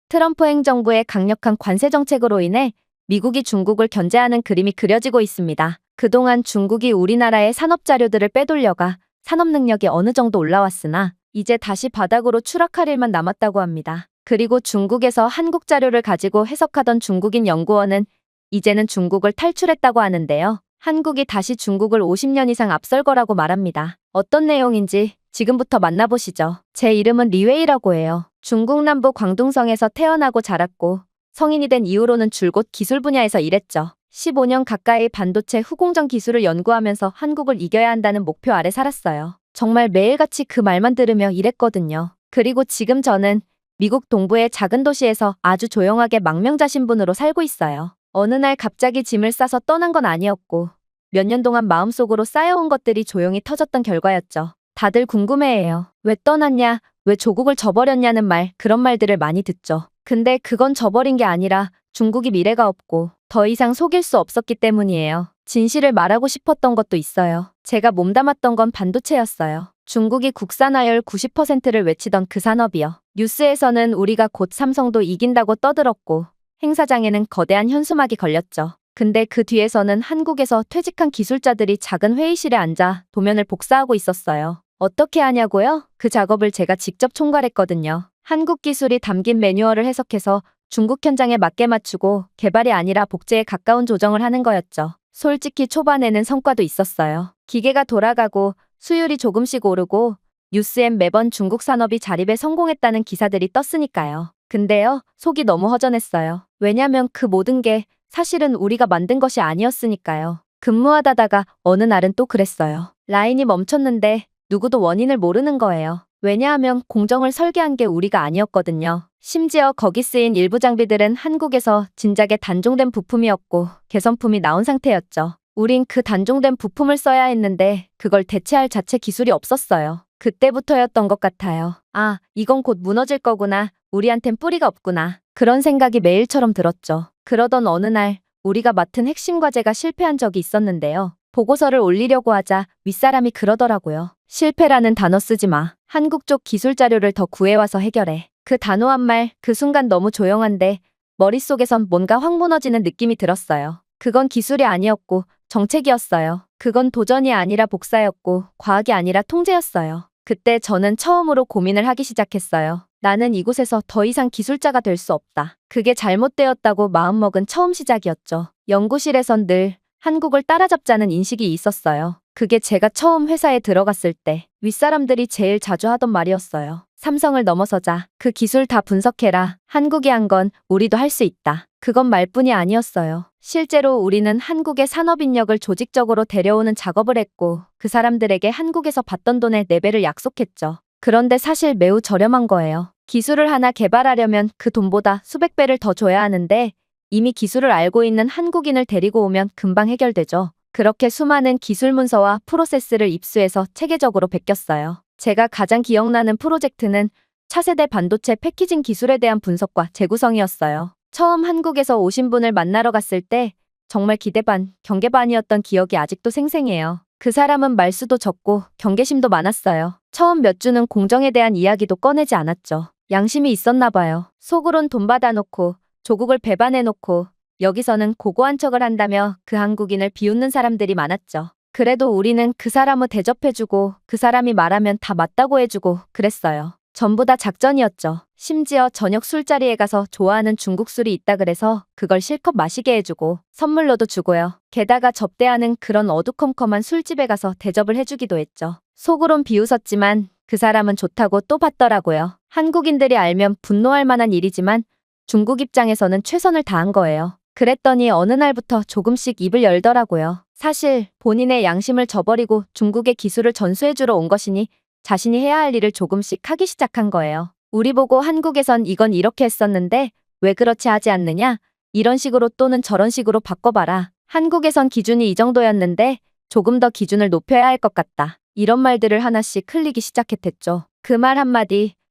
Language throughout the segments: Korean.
트럼프 행정부의 강력한 관세 정책으로 인해 미국이 중국을 견제하는 그림이 그려지고 있습니다. 그동안 중국이 우리나라의 산업 자료들을 빼돌려가 산업 능력이 어느 정도 올라왔으나 이제 다시 바닥으로 추락할 일만 남았다고 합니다. 그리고 중국에서 한국 자료를 가지고 해석하던 중국인 연구원은 이제는 중국을 탈출했다고 하는데요. 한국이 다시 중국을 50년 이상 앞설 거라고 말합니다. 어떤 내용인지 지금부터 만나보시죠. 제 이름은 리웨이라고 해요. 중국 남부 광둥성에서 태어나고 자랐고 성인이 된 이후로는 줄곧 기술 분야에서 일했죠. 15년 가까이 반도체 후공정 기술을 연구하면서 한국을 이겨야 한다는 목표 아래 살았어요. 정말 매일같이 그 말만 들으며 일했거든요. 그리고 지금 저는 미국 동부의 작은 도시에서 아주 조용하게 망명자 신분으로 살고 있어요. 어느 날 갑자기 짐을 싸서 떠난 건 아니었고 몇 년 동안 마음속으로 쌓여온 것들이 조용히 터졌던 결과였죠. 다들 궁금해해요. 왜 떠났냐? 왜 조국을 저버렸냐는 말, 그런 말들을 많이 듣죠. 근데 그건 저버린 게 아니라 중국이 미래가 없고 더 이상 속일 수 없었기 때문이에요. 진실을 말하고 싶었던 것도 있어요. 제가 몸담았던 건 반도체였어요. 중국이 국산화율 90%를 외치던 그 산업이요. 뉴스에서는 우리가 곧 삼성도 이긴다고 떠들었고 행사장에는 거대한 현수막이 걸렸죠. 근데 그 뒤에서는 한국에서 퇴직한 기술자들이 작은 회의실에 앉아 도면을 복사하고 있었어요. 어떻게 하냐고요? 그 작업을 제가 직접 총괄했거든요. 한국 기술이 담긴 매뉴얼을 해석해서 중국 현장에 맞게 맞추고 개발이 아니라 복제에 가까운 조정을 하는 거였죠. 솔직히 초반에는 성과도 있었어요. 기계가 돌아가고 수율이 조금씩 오르고 뉴스엔 매번 중국 산업이 자립에 성공했다는 기사들이 떴으니까요. 근데요, 속이 너무 허전했어요. 왜냐면 그 모든 게 사실은 우리가 만든 것이 아니었으니까요. 근무하다가 어느 날은 또 그랬어요. 라인이 멈췄는데 누구도 원인을 모르는 거예요. 왜냐하면 공정을 설계한 게 우리가 아니었거든요. 심지어 거기 쓰인 일부 장비들은 한국에서 진작에 단종된 부품이었고 개선품이 나온 상태였죠. 우린 그 단종된 부품을 써야 했는데 그걸 대체할 자체 기술이 없었어요. 그때부터였던 것 같아요. 아, 이건 곧 무너질 거구나. 우리한텐 뿌리가 없구나. 그런 생각이 매일처럼 들었죠. 그러던 어느 날 우리가 맡은 핵심 과제가 실패한 적이 있었는데요. 보고서를 올리려고 하자 윗사람이 그러더라고요. 실패라는 단어 쓰지 마. 한국 쪽 기술 자료를 더 구해와서 해결해. 그 단호한 말, 그 순간 너무 조용한데 머릿속에선 뭔가 확 무너지는 느낌이 들었어요. 그건 기술이 아니었고 정책이었어요. 그건 도전이 아니라 복사였고 과학이 아니라 통제였어요. 그때 저는 처음으로 고민을 하기 시작했어요. 나는 이곳에서 더 이상 기술자가 될 수 없다. 그게 잘못되었다고 마음먹은 처음 시작이었죠. 연구실에선 늘 한국을 따라잡자는 인식이 있었어요. 그게 제가 처음 회사에 들어갔을 때 윗사람들이 제일 자주 하던 말이었어요. 삼성을 넘어서자. 그 기술 다 분석해라. 한국이 한 건 우리도 할 수 있다. 그건 말뿐이 아니었어요. 실제로 우리는 한국의 산업 인력을 조직적으로 데려오는 작업을 했고 그 사람들에게 한국에서 받던 돈의 4배를 약속했죠. 그런데 사실 매우 저렴한 거예요. 기술을 하나 개발하려면 그 돈보다 수백 배를 더 줘야 하는데 이미 기술을 알고 있는 한국인을 데리고 오면 금방 해결되죠. 그렇게 수많은 기술 문서와 프로세스를 입수해서 체계적으로 베꼈어요. 제가 가장 기억나는 프로젝트는 차세대 반도체 패키징 기술에 대한 분석과 재구성이었어요. 처음 한국에서 오신 분을 만나러 갔을 때 정말 기대 반, 경계 반이었던 기억이 아직도 생생해요. 그 사람은 말수도 적고 경계심도 많았어요. 처음 몇 주는 공정에 대한 이야기도 꺼내지 않았죠. 양심이 있었나 봐요. 속으론 돈 받아놓고 조국을 배반해놓고 여기서는 고고한 척을 한다며 그 한국인을 비웃는 사람들이 많았죠. 그래도 우리는 그 사람을 대접해주고 그 사람이 말하면 다 맞다고 해주고 그랬어요. 전부 다 작전이었죠. 심지어 저녁 술자리에 가서 좋아하는 중국 술이 있다 그래서 그걸 실컷 마시게 해주고 선물로도 주고요. 게다가 접대하는 그런 어두컴컴한 술집에 가서 대접을 해주기도 했죠. 속으론 비웃었지만 그 사람은 좋다고 또 받더라고요. 한국인들이 알면 분노할 만한 일이지만 중국 입장에서는 최선을 다한 거예요. 그랬더니 어느 날부터 조금씩 입을 열더라고요. 사실 본인의 양심을 저버리고 중국의 기술을 전수해주러 온 것이니 자신이 해야 할 일을 조금씩 하기 시작한 거예요. 우리 보고 한국에선 이건 이렇게 했었는데 왜 그렇지 하지 않느냐? 이런 식으로 또는 저런 식으로 바꿔봐라. 한국에선 기준이 이 정도였는데 조금 더 기준을 높여야 할 것 같다. 이런 말들을 하나씩 흘리기 시작했댔죠. 그 말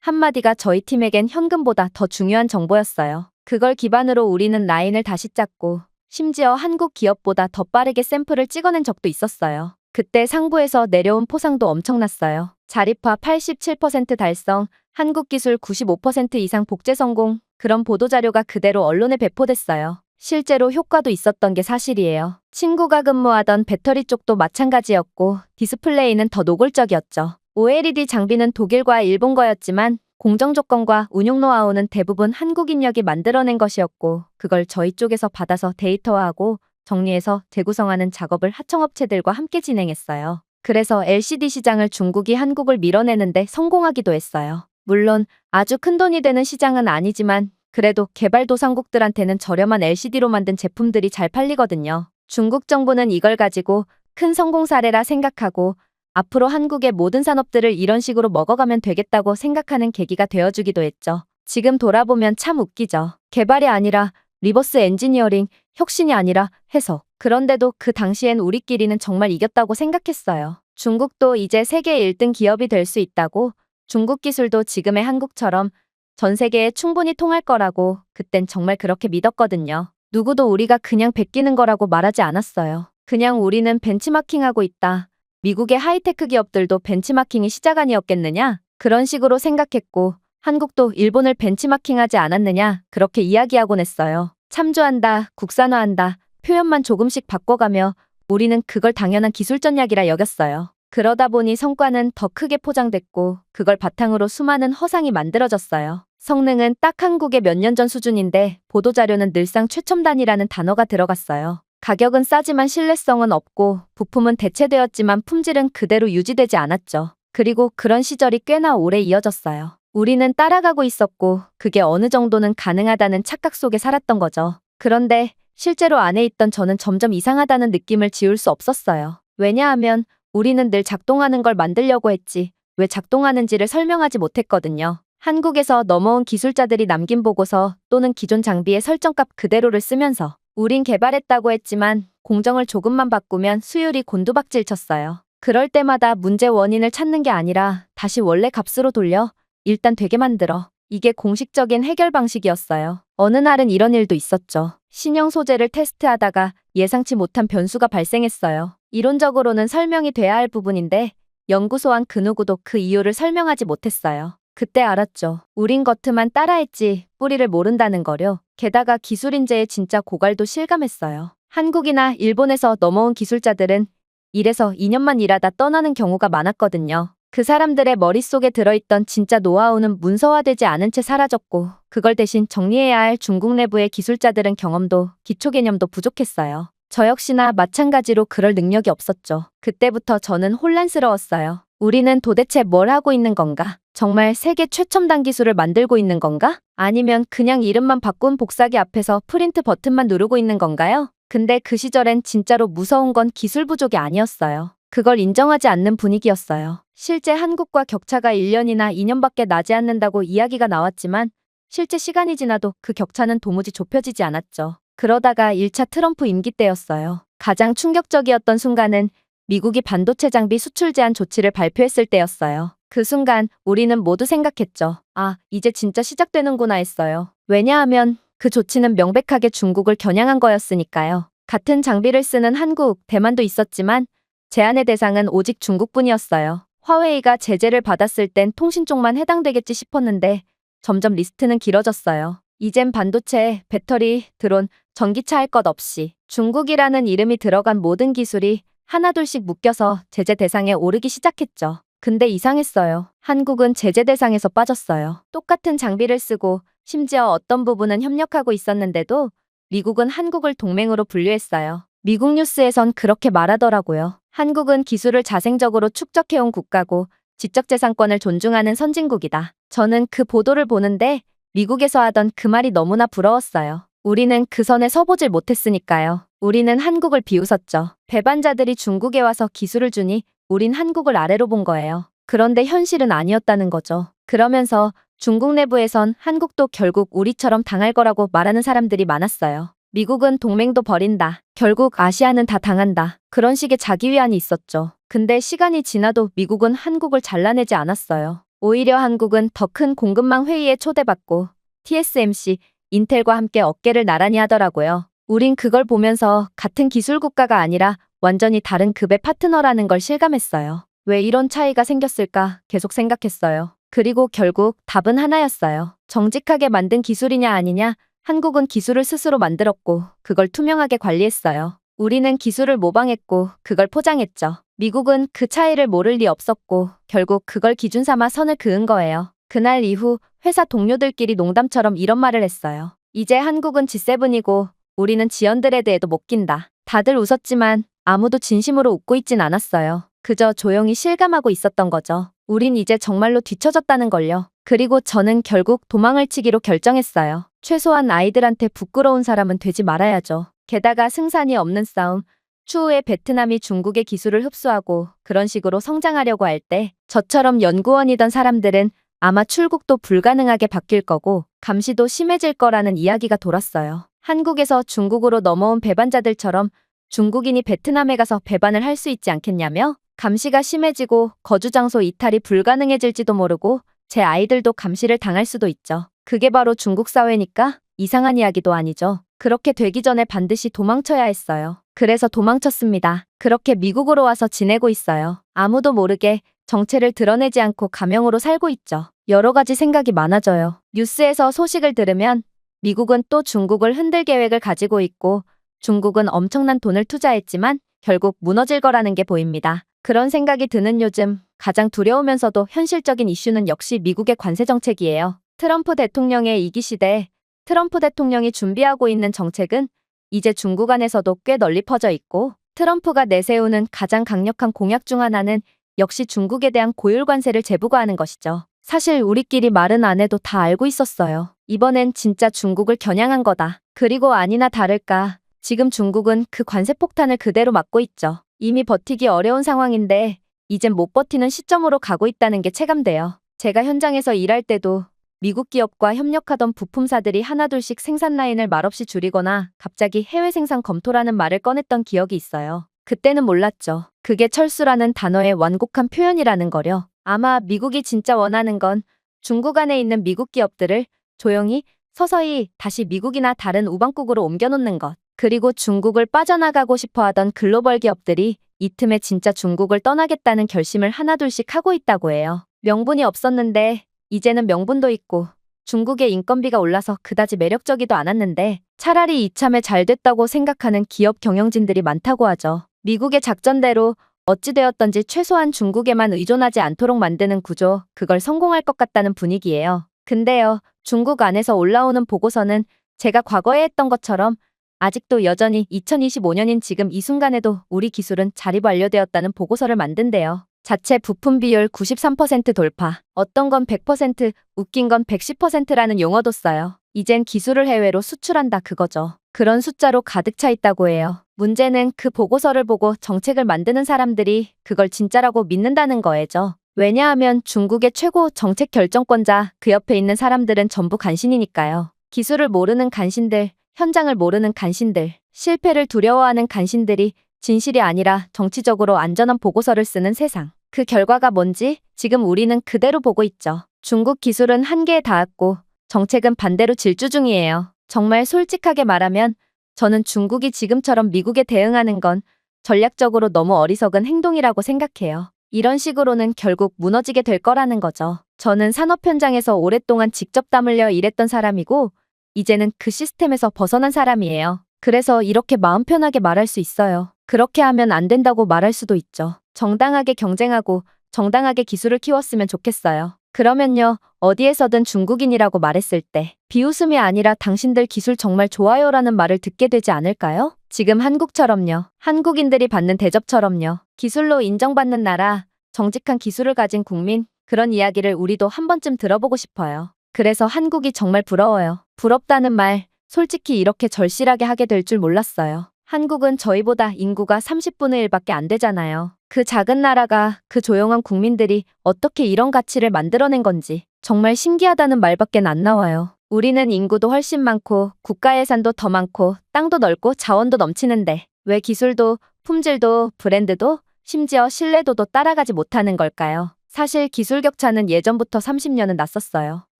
한마디가 저희 팀에겐 현금보다 더 중요한 정보였어요. 그걸 기반으로 우리는 라인을 다시 짰고 심지어 한국 기업보다 더 빠르게 샘플을 찍어낸 적도 있었어요. 그때 상부에서 내려온 포상도 엄청났어요. 자립화 87% 달성, 한국 기술 95% 이상 복제 성공, 그런 보도자료가 그대로 언론에 배포됐어요. 실제로 효과도 있었던 게 사실이에요. 친구가 근무하던 배터리 쪽도 마찬가지였고 디스플레이는 더 노골적이었죠. OLED 장비는 독일과 일본 거였지만 공정 조건과 운용 노하우는 대부분 한국인력이 만들어낸 것이었고 그걸 저희 쪽에서 받아서 데이터화하고 정리해서 재구성하는 작업을 하청업체들과 함께 진행했어요. 그래서 LCD 시장을 중국이 한국을 밀어내는데 성공하기도 했어요. 물론 아주 큰돈이 되는 시장은 아니지만 그래도 개발도상국들한테는 저렴한 LCD로 만든 제품들이 잘 팔리거든요. 중국 정부는 이걸 가지고 큰 성공 사례라 생각하고 앞으로 한국의 모든 산업들을 이런 식으로 먹어가면 되겠다고 생각하는 계기가 되어주기도 했죠. 지금 돌아보면 참 웃기죠. 개발이 아니라 리버스 엔지니어링, 혁신이 아니라 해석. 그런데도 그 당시엔 우리끼리는 정말 이겼다고 생각했어요. 중국도 이제 세계 1등 기업이 될 수 있다고, 중국 기술도 지금의 한국처럼 전 세계에 충분히 통할 거라고 그땐 정말 그렇게 믿었거든요. 누구도 우리가 그냥 베끼는 거라고 말하지 않았어요. 그냥 우리는 벤치마킹하고 있다. 미국의 하이테크 기업들도 벤치마킹이 시작 아니었겠느냐? 그런 식으로 생각했고 한국도 일본을 벤치마킹하지 않았느냐? 그렇게 이야기하곤 했어요. 참조한다, 국산화한다, 표현만 조금씩 바꿔가며 우리는 그걸 당연한 기술 전략이라 여겼어요. 그러다 보니 성과는 더 크게 포장됐고 그걸 바탕으로 수많은 허상이 만들어졌어요. 성능은 딱 한국의 몇 년 전 수준인데 보도자료는 늘상 최첨단이라는 단어가 들어갔어요. 가격은 싸지만 신뢰성은 없고 부품은 대체되었지만 품질은 그대로 유지되지 않았죠. 그리고 그런 시절이 꽤나 오래 이어졌어요. 우리는 따라가고 있었고 그게 어느 정도는 가능하다는 착각 속에 살았던 거죠. 그런데 실제로 안에 있던 저는 점점 이상하다는 느낌을 지울 수 없었어요. 왜냐하면 우리는 늘 작동하는 걸 만들려고 했지 왜 작동하는지를 설명하지 못했거든요. 한국에서 넘어온 기술자들이 남긴 보고서 또는 기존 장비의 설정값 그대로를 쓰면서 우린 개발했다고 했지만 공정을 조금만 바꾸면 수율이 곤두박질 쳤어요. 그럴 때마다 문제 원인을 찾는 게 아니라 다시 원래 값으로 돌려 일단 되게 만들어. 이게 공식적인 해결 방식이었어요. 어느 날은 이런 일도 있었죠. 신형 소재를 테스트하다가 예상치 못한 변수가 발생했어요. 이론적으로는 설명이 돼야 할 부분인데 연구소한 그 누구도 그 이유를 설명하지 못했어요. 그때 알았죠. 우린 겉만 따라했지 뿌리를 모른다는 거려. 게다가 기술 인재의 진짜 고갈도 실감했어요. 한국이나 일본에서 넘어온 기술자들은 1에서 2년만 일하다 떠나는 경우가 많았거든요. 그 사람들의 머릿속에 들어있던 진짜 노하우는 문서화되지 않은 채 사라졌고 그걸 대신 정리해야 할 중국 내부의 기술자들은 경험도 기초 개념도 부족했어요. 저 역시나 마찬가지로 그럴 능력이 없었죠. 그때부터 저는 혼란스러웠어요. 우리는 도대체 뭘 하고 있는 건가? 정말 세계 최첨단 기술을 만들고 있는 건가? 아니면 그냥 이름만 바꾼 복사기 앞에서 프린트 버튼만 누르고 있는 건가요? 근데 그 시절엔 진짜로 무서운 건 기술 부족이 아니었어요. 그걸 인정하지 않는 분위기였어요. 실제 한국과 격차가 1년이나 2년밖에 나지 않는다고 이야기가 나왔지만 실제 시간이 지나도 그 격차는 도무지 좁혀지지 않았죠. 그러다가 1차 트럼프 임기 때였어요. 가장 충격적이었던 순간은 미국이 반도체 장비 수출 제한 조치를 발표했을 때였어요. 그 순간 우리는 모두 생각했죠. 아, 이제 진짜 시작되는구나 했어요. 왜냐하면 그 조치는 명백하게 중국을 겨냥한 거였으니까요. 같은 장비를 쓰는 한국, 대만도 있었지만 제한의 대상은 오직 중국뿐이었어요. 화웨이가 제재를 받았을 땐 통신 쪽만 해당되겠지 싶었는데 점점 리스트는 길어졌어요. 이젠 반도체, 배터리, 드론, 전기차 할 것 없이 중국이라는 이름이 들어간 모든 기술이 하나둘씩 묶여서 제재 대상에 오르기 시작했죠. 근데 이상했어요. 한국은 제재 대상에서 빠졌어요. 똑같은 장비를 쓰고 심지어 어떤 부분은 협력하고 있었는데도 미국은 한국을 동맹으로 분류했어요. 미국 뉴스에선 그렇게 말하더라고요. 한국은 기술을 자생적으로 축적해온 국가고 지적재산권을 존중하는 선진국이다. 저는 그 보도를 보는데 미국에서 하던 그 말이 너무나 부러웠어요. 우리는 그 선에 서보질 못했으니까요. 우리는 한국을 비웃었죠. 배반자들이 중국에 와서 기술을 주니 우린 한국을 아래로 본 거예요. 그런데 현실은 아니었다는 거죠. 그러면서 중국 내부에선 한국도 결국 우리처럼 당할 거라고 말하는 사람들이 많았어요. 미국은 동맹도 버린다. 결국 아시아는 다 당한다. 그런 식의 자기 위안이 있었죠. 근데 시간이 지나도 미국은 한국을 잘라내지 않았어요. 오히려 한국은 더 큰 공급망 회의에 초대받고 TSMC, 인텔과 함께 어깨를 나란히 하더라고요. 우린 그걸 보면서 같은 기술 국가가 아니라 완전히 다른 급의 파트너라는 걸 실감했어요. 왜 이런 차이가 생겼을까 계속 생각했어요. 그리고 결국 답은 하나였어요. 정직하게 만든 기술이냐 아니냐. 한국은 기술을 스스로 만들었고 그걸 투명하게 관리했어요. 우리는 기술을 모방했고 그걸 포장했죠. 미국은 그 차이를 모를 리 없었고 결국 그걸 기준 삼아 선을 그은 거예요. 그날 이후 회사 동료들끼리 농담처럼 이런 말을 했어요. 이제 한국은 G7이고 우리는 지연드레드에도 못 낀다. 다들 웃었지만 아무도 진심으로 웃고 있진 않았어요. 그저 조용히 실감하고 있었던 거죠. 우린 이제 정말로 뒤처졌다는 걸요. 그리고 저는 결국 도망을 치기로 결정했어요. 최소한 아이들한테 부끄러운 사람은 되지 말아야죠. 게다가 승산이 없는 싸움. 추후에 베트남이 중국의 기술을 흡수하고 그런 식으로 성장하려고 할 때 저처럼 연구원이던 사람들은 아마 출국도 불가능하게 바뀔 거고 감시도 심해질 거라는 이야기가 돌았어요. 한국에서 중국으로 넘어온 배반자들처럼 중국인이 베트남에 가서 배반을 할 수 있지 않겠냐며 감시가 심해지고 거주 장소 이탈이 불가능해질지도 모르고 제 아이들도 감시를 당할 수도 있죠. 그게 바로 중국 사회니까 이상한 이야기도 아니죠. 그렇게 되기 전에 반드시 도망쳐야 했어요. 그래서 도망쳤습니다. 그렇게 미국으로 와서 지내고 있어요. 아무도 모르게 정체를 드러내지 않고 가명으로 살고 있죠. 여러 가지 생각이 많아져요. 뉴스에서 소식을 들으면 미국은 또 중국을 흔들 계획을 가지고 있고 중국은 엄청난 돈을 투자했지만 결국 무너질 거라는 게 보입니다. 그런 생각이 드는 요즘 가장 두려우면서도 현실적인 이슈는 역시 미국의 관세 정책이에요. 트럼프 대통령의 이기 시대에 트럼프 대통령이 준비하고 있는 정책은 이제 중국 안에서도 꽤 널리 퍼져 있고 트럼프가 내세우는 가장 강력한 공약 중 하나는 역시 중국에 대한 고율 관세를 재부과하는 것이죠. 사실 우리끼리 말은 안 해도 다 알고 있었어요. 이번엔 진짜 중국을 겨냥한 거다. 그리고 아니나 다를까 지금 중국은 그 관세 폭탄을 그대로 맞고 있죠. 이미 버티기 어려운 상황인데 이젠 못 버티는 시점으로 가고 있다는 게 체감돼요. 제가 현장에서 일할 때도 미국 기업과 협력하던 부품사들이 하나둘씩 생산 라인을 말없이 줄이거나 갑자기 해외 생산 검토라는 말을 꺼냈던 기억이 있어요. 그때는 몰랐죠. 그게 철수라는 단어의 완곡한 표현이라는 거려. 아마 미국이 진짜 원하는 건 중국 안에 있는 미국 기업들을 조용히 서서히 다시 미국이나 다른 우방국으로 옮겨놓는 것. 그리고 중국을 빠져나가고 싶어하던 글로벌 기업들이 이 틈에 진짜 중국을 떠나겠다는 결심을 하나둘씩 하고 있다고 해요. 명분이 없었는데 이제는 명분도 있고 중국의 인건비가 올라서 그다지 매력적이도 않았는데 차라리 이참에 잘 됐다고 생각하는 기업 경영진들이 많다고 하죠. 미국의 작전대로 어찌되었던지 최소한 중국에만 의존하지 않도록 만드는 구조, 그걸 성공할 것 같다는 분위기예요. 근데요, 중국 안에서 올라오는 보고서는 제가 과거에 했던 것처럼 아직도 여전히 2025년인 지금 이 순간에도 우리 기술은 자립 완료되었다는 보고서를 만든대요. 자체 부품 비율 93% 돌파, 어떤 건 100%, 웃긴 건 110%라는 용어도 써요. 이젠 기술을 해외로 수출한다 그거죠. 그런 숫자로 가득 차 있다고 해요. 문제는 그 보고서를 보고 정책을 만드는 사람들이 그걸 진짜라고 믿는다는 거예죠. 왜냐하면 중국의 최고 정책 결정권자, 그 옆에 있는 사람들은 전부 간신이니까요. 기술을 모르는 간신들, 현장을 모르는 간신들, 실패를 두려워하는 간신들이 진실이 아니라 정치적으로 안전한 보고서를 쓰는 세상. 그 결과가 뭔지 지금 우리는 그대로 보고 있죠. 중국 기술은 한계에 닿았고 정책은 반대로 질주 중이에요. 정말 솔직하게 말하면 저는 중국이 지금처럼 미국에 대응하는 건 전략적으로 너무 어리석은 행동이라고 생각해요. 이런 식으로는 결국 무너지게 될 거라는 거죠. 저는 산업 현장에서 오랫동안 직접 땀 흘려 일했던 사람이고 이제는 그 시스템에서 벗어난 사람이에요. 그래서 이렇게 마음 편하게 말할 수 있어요. 그렇게 하면 안 된다고 말할 수도 있죠. 정당하게 경쟁하고 정당하게 기술을 키웠으면 좋겠어요. 그러면요, 어디에서든 중국인이라고 말했을 때 비웃음이 아니라 당신들 기술 정말 좋아요라는 말을 듣게 되지 않을까요? 지금 한국처럼요. 한국인들이 받는 대접처럼요. 기술로 인정받는 나라, 정직한 기술을 가진 국민, 그런 이야기를 우리도 한 번쯤 들어보고 싶어요. 그래서 한국이 정말 부러워요. 부럽다는 말, 솔직히 이렇게 절실하게 하게 될 줄 몰랐어요. 한국은 저희보다 인구가 30분의 1밖에 안 되잖아요. 그 작은 나라가, 그 조용한 국민들이 어떻게 이런 가치를 만들어낸 건지 정말 신기하다는 말밖에 안 나와요. 우리는 인구도 훨씬 많고 국가 예산도 더 많고 땅도 넓고 자원도 넘치는데 왜 기술도 품질도 브랜드도 심지어 신뢰도도 따라가지 못하는 걸까요? 사실 기술 격차는 예전부터 30년은 났었어요.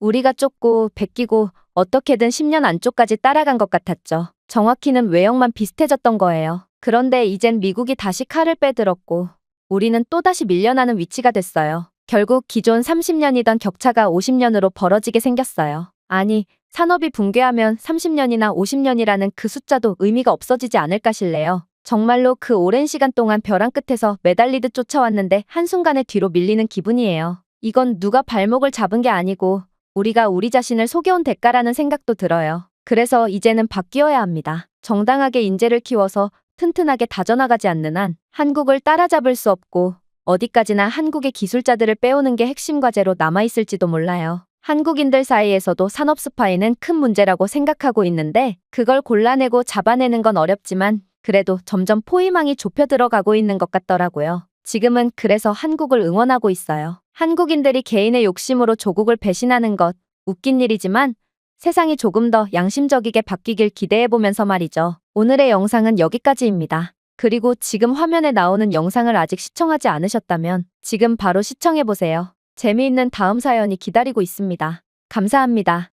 우리가 쫓고 베끼고 어떻게든 10년 안쪽까지 따라간 것 같았죠. 정확히는 외형만 비슷해졌던 거예요. 그런데 이젠 미국이 다시 칼을 빼들었고 우리는 또다시 밀려나는 위치가 됐어요. 결국 기존 30년이던 격차가 50년으로 벌어지게 생겼어요. 아니, 산업이 붕괴하면 30년이나 50년이라는 그 숫자도 의미가 없어지지 않을까 싶네요. 정말로 그 오랜 시간 동안 벼랑 끝에서 매달리듯 쫓아왔는데 한순간에 뒤로 밀리는 기분이에요. 이건 누가 발목을 잡은 게 아니고 우리가 우리 자신을 속여온 대가라는 생각도 들어요. 그래서 이제는 바뀌어야 합니다. 정당하게 인재를 키워서 튼튼하게 다져나가지 않는 한 한국을 따라잡을 수 없고 어디까지나 한국의 기술자들을 빼오는 게 핵심 과제로 남아있을지도 몰라요. 한국인들 사이에서도 산업 스파이는 큰 문제라고 생각하고 있는데 그걸 골라내고 잡아내는 건 어렵지만 그래도 점점 포위망이 좁혀 들어가고 있는 것 같더라고요. 지금은 그래서 한국을 응원하고 있어요. 한국인들이 개인의 욕심으로 조국을 배신하는 것 웃긴 일이지만 세상이 조금 더 양심적이게 바뀌길 기대해보면서 말이죠. 오늘의 영상은 여기까지입니다. 그리고 지금 화면에 나오는 영상을 아직 시청하지 않으셨다면 지금 바로 시청해보세요. 재미있는 다음 사연이 기다리고 있습니다. 감사합니다.